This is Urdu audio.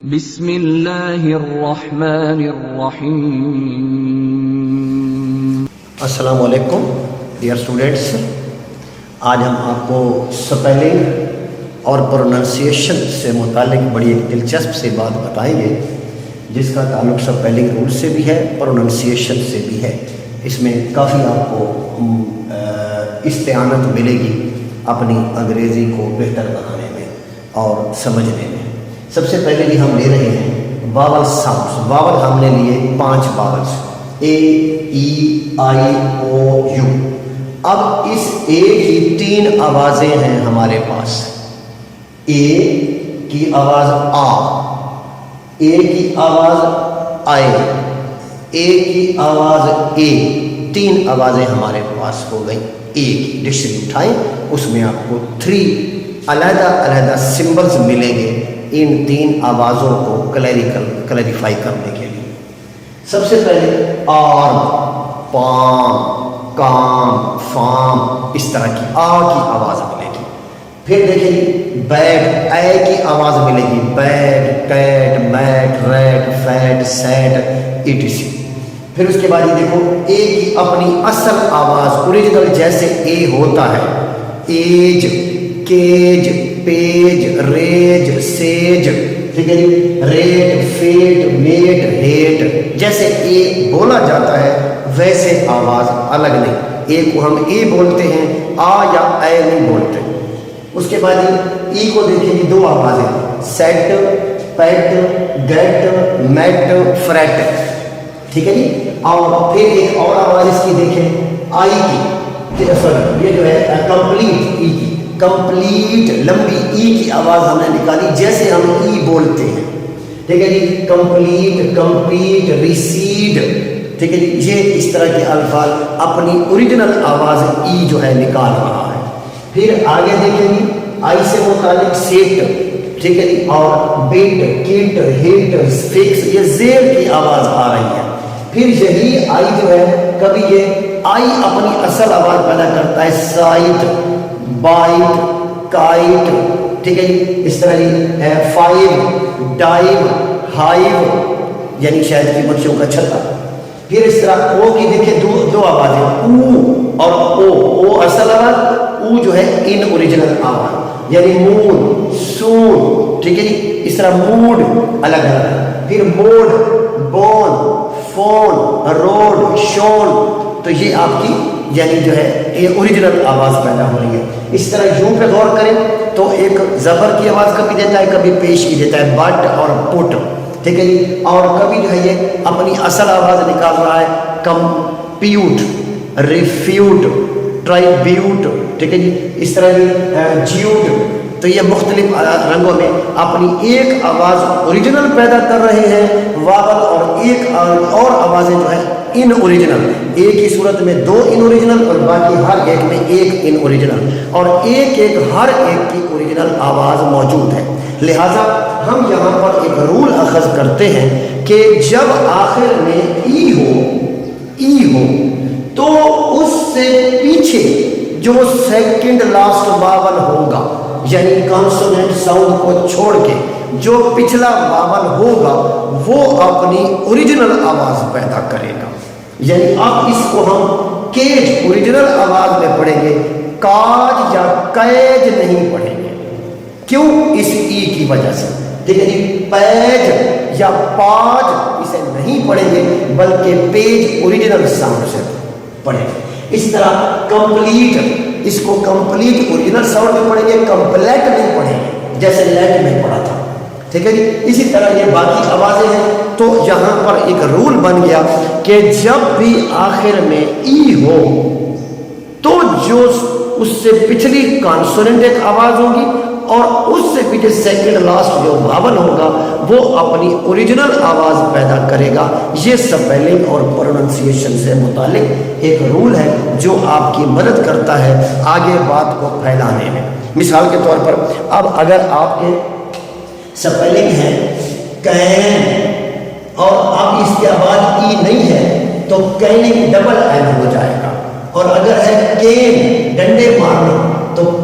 بسم اللہ الرحمن الرحیم۔ السلام علیکم ڈیئر اسٹوڈینٹس، آج ہم آپ کو سپیلنگ اور پروننسیشن سے متعلق بڑی ایک دلچسپ سی بات بتائیں گے، جس کا تعلق سپیلنگ رول سے بھی ہے، پروننسیشن سے بھی ہے۔ اس میں کافی آپ کو استعانت ملے گی اپنی انگریزی کو بہتر بنانے میں اور سمجھنے میں۔ سب سے پہلے بھی ہم لے رہے ہیں واول ساؤنڈز۔ واول ہم نے لیے 5 vowels, a E I O you. اب اس اے کی 3 آوازیں ہیں ہمارے پاس۔ اے کی آواز آ، اے کی آواز آئے، اے کی آواز اے، 3 آوازیں ہمارے پاس ہو گئیں۔ اے کی ڈکشنری اٹھائیں، اس میں آپ کو 3 علیحدہ علیحدہ سمبلز ملیں گے ان 3 آوازوں کو کلیریفائی کرنے کے لیے۔ سب سے پہلے آرم، پام، کام، فام، اس طرح کی آ کی آواز ملے گی۔ پھر دیکھیں گے بیٹ، اے کی آواز ملے گی، bat, cat, mat, rat, fat, sat, etc. پھر اس کے بعد یہ دیکھو اے کی اپنی اصل آواز اوریجنل جیسے اے ہوتا ہے، ایج، کیج، پیج، ریج، سیج، ٹھیک ہے جی، ریٹ، فیٹ، میٹ، ہیٹ، جیسے اے بولا جاتا ہے ویسے آواز الگ نہیں۔ اے کو ہم اے بولتے ہیں، آ یا اے نہیں بولتے۔ اس کے بعد ای کو دیکھیں گے 2 آوازیں، سیٹ، پیٹ، گیٹ، میٹ، فریٹ، ٹھیک ہے جی۔ اور پھر ایک اور آواز اس کی دیکھیں آئی کی، یہ جو ہے کمپلیٹ ای کی، کمپلیٹ لمبی ای کی آواز ہم نے نکالی جیسے ہم ای بولتے ہیں، ٹھیک ہے جی۔ کمپلیٹ، کمپلیٹ، ریسیڈ، ٹھیک ہے جی۔ یہ اس طرح کے الفاظ اپنی اوریجنل آواز ای جو ہے نکال رہا ہے۔ پھر آگے دیکھیں گے آئی سے متعلق سیٹ، ٹھیک ہے جی، اور بیٹ، کٹ، ہٹ، فکس، یہ زیر کی آواز آ رہی ہے۔ پھر یہی آئی جو ہے کبھی یہ آئی اپنی اصل آواز پیدا کرتا ہے، سائٹ، بائٹ، کائٹ، ٹھیک ہے جی، اس طرح جی، فائیو، ڈائیو، ہائیو، یعنی شاید کی مچھیوں کا چھتا۔ پھر اس طرح او کی دیکھیں 2 آوازیں، او اور او اصل آواز، او جو ہے ان اوریجنل آواز، یعنی مون، سون، ٹھیک ہے جی۔ اس طرح موڈ الگ الگ، پھر موڈ، بون، فون، روڈ، شون، تو یہ آپ کی یعنی جو ہے یہ اوریجنل آواز پیدا ہو رہی ہے۔ اس طرح یوں پہ غور کریں تو ایک زبر کی آواز کبھی دیتا ہے، کبھی پیش کی دیتا ہے، بٹ اور پٹ، ٹھیک ہے جی۔ اور کبھی جو ہے یہ اپنی اصل آواز نکال رہا ہے، کمپیوٹ، ریفیوٹ، ٹرائیبیوٹ، ٹھیک ہے جی، اس طرح جیوٹ۔ تو یہ مختلف رنگوں میں اپنی ایک آواز اوریجنل پیدا کر رہے ہیں واول، اور ایک اور آوازیں جو ہے ان اوریجنل، ایک ہی صورت میں 2 ان اوریجنل اور باقی ہر ایک میں 1 ان اوریجنل، اور ہر ایک کی اوریجنل آواز موجود ہے۔ لہٰذا ہم یہاں پر ایک رول اخذ کرتے ہیں کہ جب آخر میں ای ہو تو اس سے پیچھے جو سیکنڈ لاسٹ واول ہوگا، یعنی کانسوننٹ ساؤنڈ کو چھوڑ کے جو پچھلا واول ہوگا وہ اپنی اوریجنل آواز پیدا کرے گا۔ یعنی اب اس کو ہم کیج اوریجنل آواز میں پڑھیں گے، کاج یا کیج نہیں پڑھیں گے۔ کیوں؟ اس ای کی وجہ سے، ٹھیک ہے جی۔ پیج یا پاج اسے نہیں پڑھیں گے بلکہ پیج اوریجنل ساؤنڈ سے پڑھیں گے۔ اس طرح کمپلیٹ، اس کو کمپلیٹ اوریجنل ساؤنڈ میں پڑھیں گے، کمپلیٹ نہیں پڑھیں گے جیسے لیٹ میں پڑھا تھا، ٹھیک ہے جی۔ اسی طرح یہ باقی آوازیں ہیں۔ تو یہاں پر ایک رول بن گیا کہ جب بھی آخر میں ای ہو تو جو اس سے پچھلی کانسوننٹ ایک آواز ہوگی اور اس سے پیچھے سیکنڈ لاسٹ جو واول ہوگا وہ اپنی اوریجنل آواز پیدا کرے گا۔ یہ سپیلنگ اور پروننسیشن سے متعلق ایک رول ہے جو آپ کی مدد کرتا ہے آگے بات کو پھیلانے میں۔ مثال کے طور پر اب اگر آپ کے سپیلنگ ہے کین، اور اب اس کی آواز ای نہیں ہے تو کیننگ ڈبل این ہو جائے گا، اور اگر ہے کین ڈنڈے مارنا تو